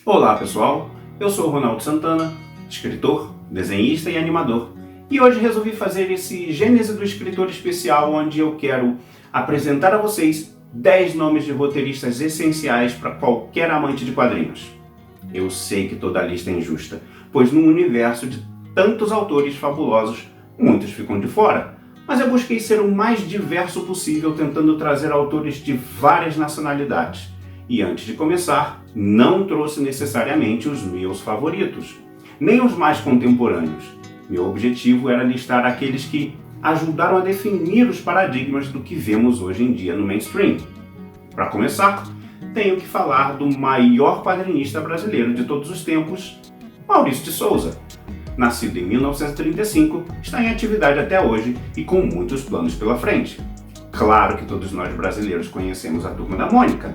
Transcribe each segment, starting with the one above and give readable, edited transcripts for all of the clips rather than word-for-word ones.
Olá pessoal, eu sou o Ronaldo Santana, escritor, desenhista e animador, e hoje resolvi fazer esse Gênese do Escritor especial onde eu quero apresentar a vocês 10 nomes de roteiristas essenciais para qualquer amante de quadrinhos. Eu sei que toda a lista é injusta, pois num universo de tantos autores fabulosos, muitos ficam de fora, mas eu busquei ser o mais diverso possível tentando trazer autores de várias nacionalidades. E antes de começar, não trouxe necessariamente os meus favoritos, nem os mais contemporâneos. Meu objetivo era listar aqueles que ajudaram a definir os paradigmas do que vemos hoje em dia no mainstream. Para começar, tenho que falar do maior quadrinista brasileiro de todos os tempos, Maurício de Souza. Nascido em 1935, está em atividade até hoje e com muitos planos pela frente. Claro que todos nós brasileiros conhecemos a Turma da Mônica,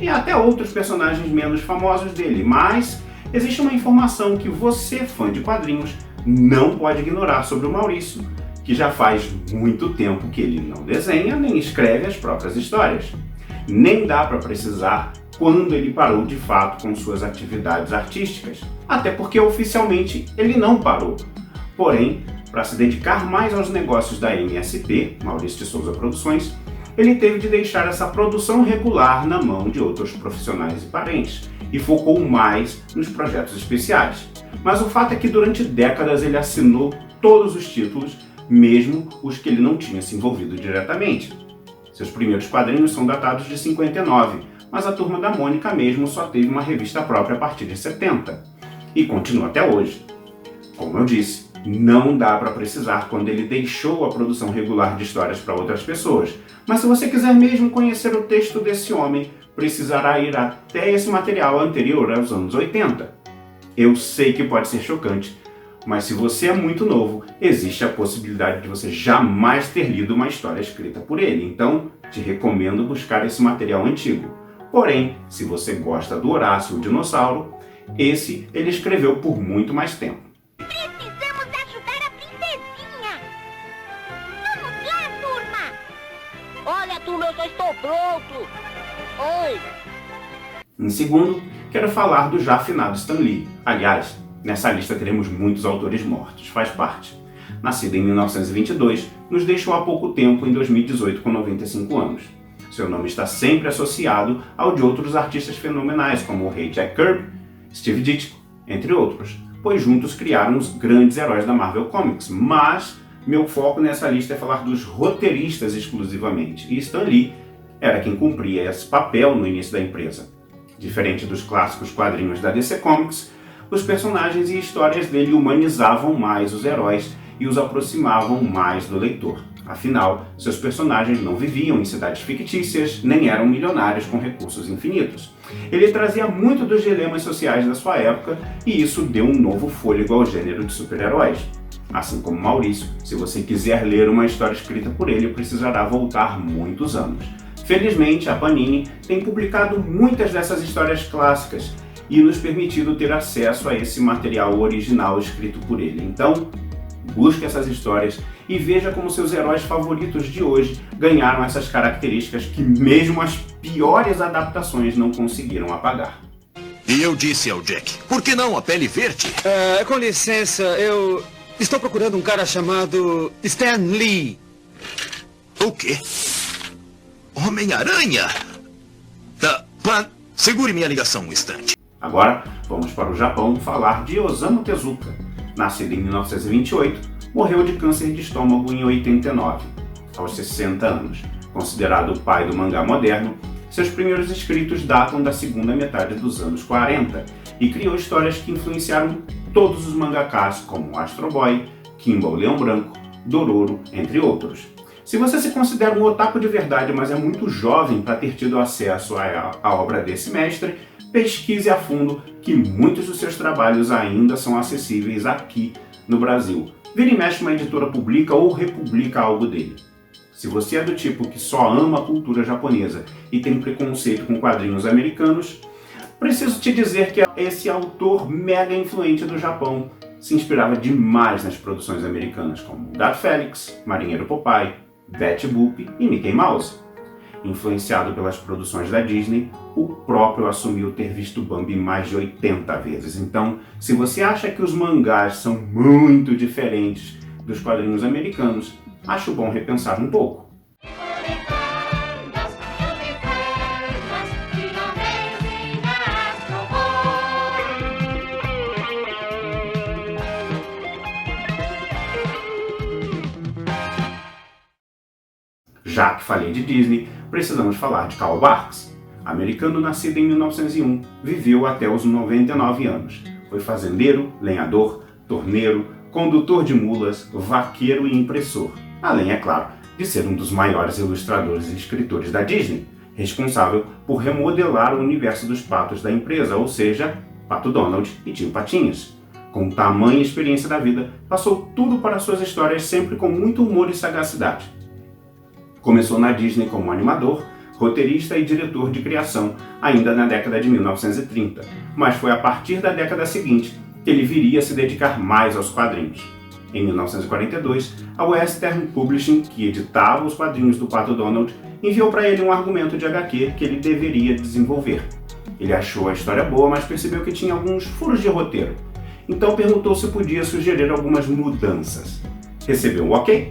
e até outros personagens menos famosos dele, mas existe uma informação que você, fã de quadrinhos, não pode ignorar sobre o Maurício, que já faz muito tempo que ele não desenha nem escreve as próprias histórias. Nem dá para precisar quando ele parou de fato com suas atividades artísticas, até porque oficialmente ele não parou. Porém, para se dedicar mais aos negócios da MSP, Maurício de Souza Produções, ele teve de deixar essa produção regular na mão de outros profissionais e parentes, e focou mais nos projetos especiais. Mas o fato é que durante décadas ele assinou todos os títulos, mesmo os que ele não tinha se envolvido diretamente. Seus primeiros quadrinhos são datados de 59, mas a Turma da Mônica mesmo só teve uma revista própria a partir de 70, e continua até hoje. Como eu disse, não dá para precisar quando ele deixou a produção regular de histórias para outras pessoas, mas se você quiser mesmo conhecer o texto desse homem, precisará ir até esse material anterior aos anos 80. Eu sei que pode ser chocante, mas se você é muito novo, existe a possibilidade de você jamais ter lido uma história escrita por ele, então te recomendo buscar esse material antigo. Porém, se você gosta do Horácio, o dinossauro, esse ele escreveu por muito mais tempo. Precisamos ajudar a princesinha! Vamos lá, turma! Olha, turma, eu já estou pronto! Oi! Em segundo, quero falar do já afinado Stan Lee. Aliás, nessa lista teremos muitos autores mortos, faz parte. Nascido em 1922, nos deixou há pouco tempo, em 2018, com 95 anos. Seu nome está sempre associado ao de outros artistas fenomenais, como o rei Jack Kirby, Steve Ditko, entre outros, pois juntos criaram os grandes heróis da Marvel Comics, mas meu foco nessa lista é falar dos roteiristas exclusivamente, e Stan Lee era quem cumpria esse papel no início da empresa. Diferente dos clássicos quadrinhos da DC Comics, os personagens e histórias dele humanizavam mais os heróis e os aproximavam mais do leitor. Afinal, seus personagens não viviam em cidades fictícias, nem eram milionários com recursos infinitos. Ele trazia muito dos dilemas sociais da sua época e isso deu um novo fôlego ao gênero de super-heróis. Assim como Maurício, se você quiser ler uma história escrita por ele, precisará voltar muitos anos. Felizmente, a Panini tem publicado muitas dessas histórias clássicas e nos permitido ter acesso a esse material original escrito por ele. Então, busque essas histórias e veja como seus heróis favoritos de hoje ganharam essas características que mesmo as piores adaptações não conseguiram apagar. E eu disse ao Jack, por que não a pele verde? Com licença, eu estou procurando um cara chamado Stan Lee. O quê? Homem-Aranha? Segure minha ligação um instante. Agora, vamos para o Japão falar de Osamu Tezuka. Nascido em 1928, morreu de câncer de estômago em 89, aos 60 anos. Considerado o pai do mangá moderno, seus primeiros escritos datam da segunda metade dos anos 40 e criou histórias que influenciaram todos os mangakás como Astro Boy, Kimball Leão Branco, Dororo, entre outros. Se você se considera um otaku de verdade, mas é muito jovem para ter tido acesso à obra desse mestre, pesquise a fundo que muitos dos seus trabalhos ainda são acessíveis aqui no Brasil. Vira e mexe uma editora publica ou republica algo dele. Se você é do tipo que só ama a cultura japonesa e tem preconceito com quadrinhos americanos, preciso te dizer que esse autor mega influente do Japão se inspirava demais nas produções americanas como Gato Félix, Marinheiro Popeye, Betty Boop e Mickey Mouse. Influenciado pelas produções da Disney, o próprio assumiu ter visto Bambi mais de 80 vezes. Então, se você acha que os mangás são muito diferentes dos quadrinhos americanos, acho bom repensar um pouco. Já que falei de Disney, precisamos falar de Carl Barks. Americano nascido em 1901, viveu até os 99 anos. Foi fazendeiro, lenhador, torneiro, condutor de mulas, vaqueiro e impressor. Além, é claro, de ser um dos maiores ilustradores e escritores da Disney, responsável por remodelar o universo dos patos da empresa, ou seja, Pato Donald e Tio Patinhas. Com tamanha experiência da vida, passou tudo para suas histórias sempre com muito humor e sagacidade. Começou na Disney como animador, roteirista e diretor de criação, ainda na década de 1930, mas foi a partir da década seguinte que ele viria a se dedicar mais aos quadrinhos. Em 1942, a Western Publishing, que editava os quadrinhos do Pato Donald, enviou para ele um argumento de HQ que ele deveria desenvolver. Ele achou a história boa, mas percebeu que tinha alguns furos de roteiro. Então perguntou se podia sugerir algumas mudanças. Recebeu um ok,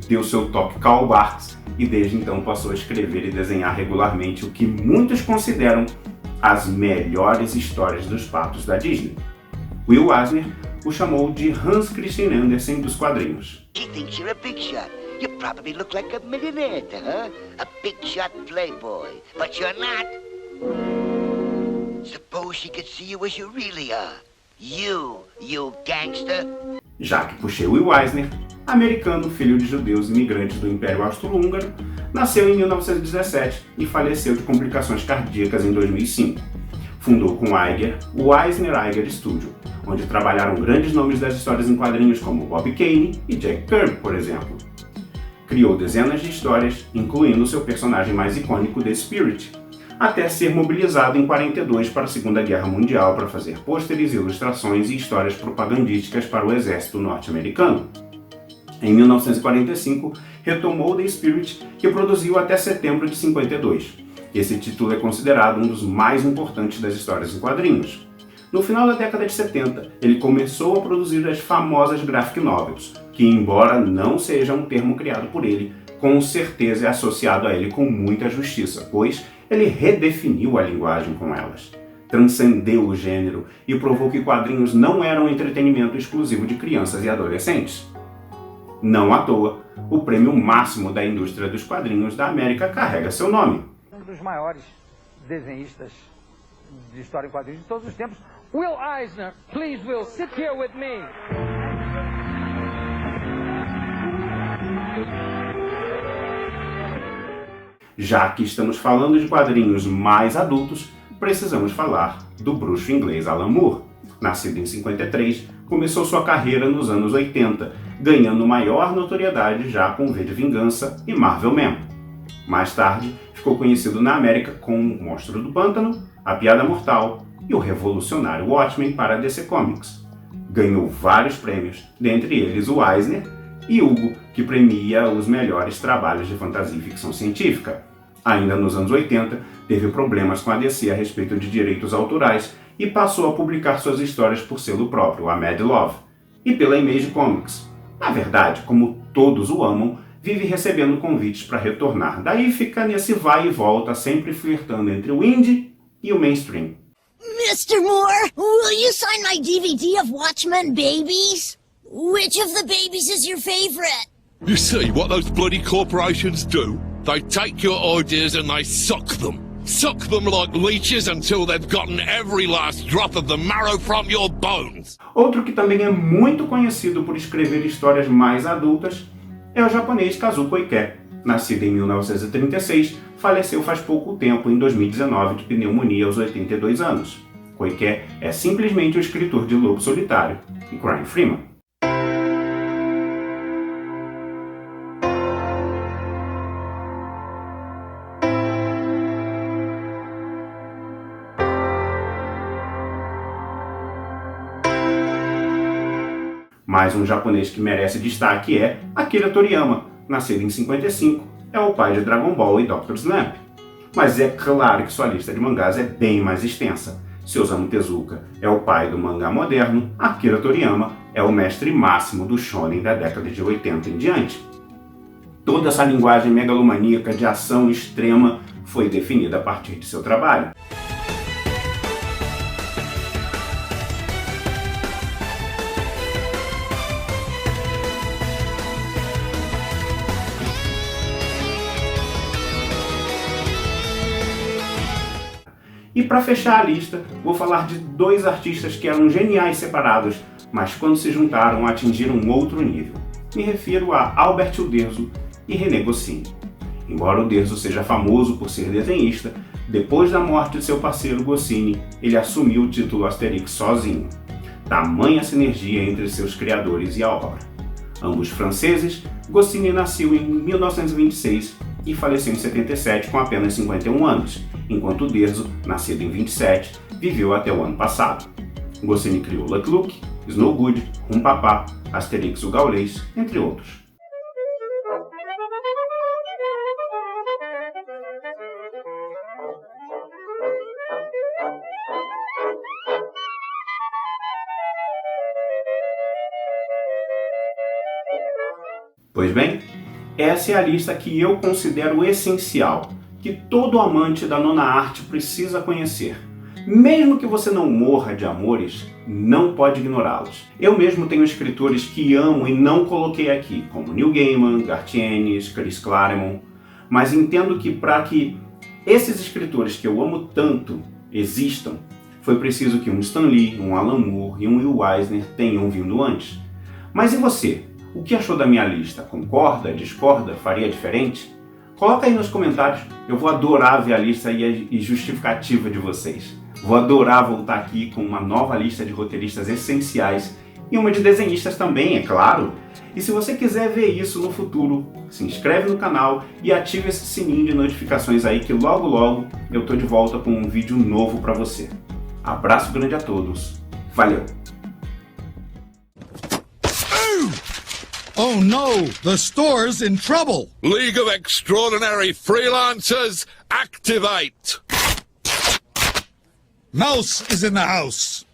deu seu toque Carl Barks e desde então passou a escrever e desenhar regularmente o que muitos consideram as melhores histórias dos patos da Disney. Will Eisner o chamou de Hans Christian Andersen dos quadrinhos. She thinks you're a big shot. You probably look like a millionaire to her. A big shot playboy. But you're not. Suppose she could see you as you really are. You gangster. Já que puxei Will Eisner, americano, filho de judeus imigrantes do Império Austro-Húngaro, nasceu em 1917 e faleceu de complicações cardíacas em 2005. Fundou com Iger o Eisner-Iger Studio, onde trabalharam grandes nomes das histórias em quadrinhos como Bob Kane e Jack Kirby, por exemplo. Criou dezenas de histórias, incluindo seu personagem mais icônico, The Spirit, até ser mobilizado em 42 para a Segunda Guerra Mundial para fazer pôsteres, ilustrações e histórias propagandísticas para o exército norte-americano. Em 1945, retomou The Spirit, que produziu até setembro de 52. Esse título é considerado um dos mais importantes das histórias em quadrinhos. No final da década de 70, ele começou a produzir as famosas graphic novels, que, embora não seja um termo criado por ele, com certeza é associado a ele com muita justiça, pois ele redefiniu a linguagem com elas. Transcendeu o gênero e provou que quadrinhos não eram um entretenimento exclusivo de crianças e adolescentes. Não à toa, o prêmio máximo da indústria dos quadrinhos da América carrega seu nome. Um dos maiores desenhistas de história em quadrinhos de todos os tempos, Will Eisner. Please, Will, sit here with me. Já que estamos falando de quadrinhos mais adultos, precisamos falar do bruxo inglês Alan Moore. Nascido em 53, começou sua carreira nos anos 80, ganhando maior notoriedade já com V de Vingança e Marvel Man. Mais tarde, ficou conhecido na América com O Monstro do Pântano, A Piada Mortal e o revolucionário Watchmen para a DC Comics. Ganhou vários prêmios, dentre eles o Eisner e Hugo, que premia os melhores trabalhos de fantasia e ficção científica. Ainda nos anos 80, teve problemas com a DC a respeito de direitos autorais e passou a publicar suas histórias por selo próprio, a Mad Love, e pela Image Comics. Na verdade, como todos o amam, vive recebendo convites para retornar. Daí fica nesse vai e volta, sempre flertando entre o indie e o mainstream. Mr. Moore, will you sign my DVD of Watchmen Babies? Which of the babies is your favorite? You see what those bloody corporations do? They take your ideas and they suck them. Suck them like leeches until they've gotten every last drop of the marrow from your bones. Outro que também é muito conhecido por escrever histórias mais adultas é o japonês Kazuo Koike. Nascido em 1936, faleceu faz pouco tempo, em 2019, de pneumonia aos 82 anos. Koike é simplesmente o escritor de Lobo Solitário e Crying Freeman. Mais um japonês que merece destaque é Akira Toriyama. Nascido em 55, é o pai de Dragon Ball e Dr. Slump. Mas é claro que sua lista de mangás é bem mais extensa. Se Osamu Tezuka é o pai do mangá moderno, Akira Toriyama é o mestre máximo do shonen da década de 80 em diante. Toda essa linguagem megalomaníaca de ação extrema foi definida a partir de seu trabalho. E para fechar a lista, vou falar de dois artistas que eram geniais separados, mas quando se juntaram atingiram um outro nível. Me refiro a Albert Uderzo e René Goscinny. Embora Uderzo seja famoso por ser desenhista, depois da morte de seu parceiro Goscinny, ele assumiu o título Asterix sozinho. Tamanha sinergia entre seus criadores e a obra. Ambos franceses, Goscinny nasceu em 1926 e faleceu em 77 com apenas 51 anos, enquanto Uderzo, nascido em 27, viveu até o ano passado. Goscinny criou Lucky Luke, Snow Good, Rum Papá, Asterix o Gaulês, entre outros. Pois bem, essa é a lista que eu considero essencial, que todo amante da nona arte precisa conhecer. Mesmo que você não morra de amores, não pode ignorá-los. Eu mesmo tenho escritores que amo e não coloquei aqui, como Neil Gaiman, Garth Ennis, Chris Claremont, mas entendo que para que esses escritores que eu amo tanto existam, foi preciso que um Stan Lee, um Alan Moore e um Will Eisner tenham vindo antes. Mas e você? O que achou da minha lista? Concorda? Discorda? Faria diferente? Coloca aí nos comentários, eu vou adorar ver a lista e justificativa de vocês. Vou adorar voltar aqui com uma nova lista de roteiristas essenciais e uma de desenhistas também, é claro. E se você quiser ver isso no futuro, se inscreve no canal e ativa esse sininho de notificações aí que logo logo eu tô de volta com um vídeo novo para você. Abraço grande a todos. Valeu! Oh no, the store's in trouble! League of Extraordinary Freelancers, activate! Mouse is in the house.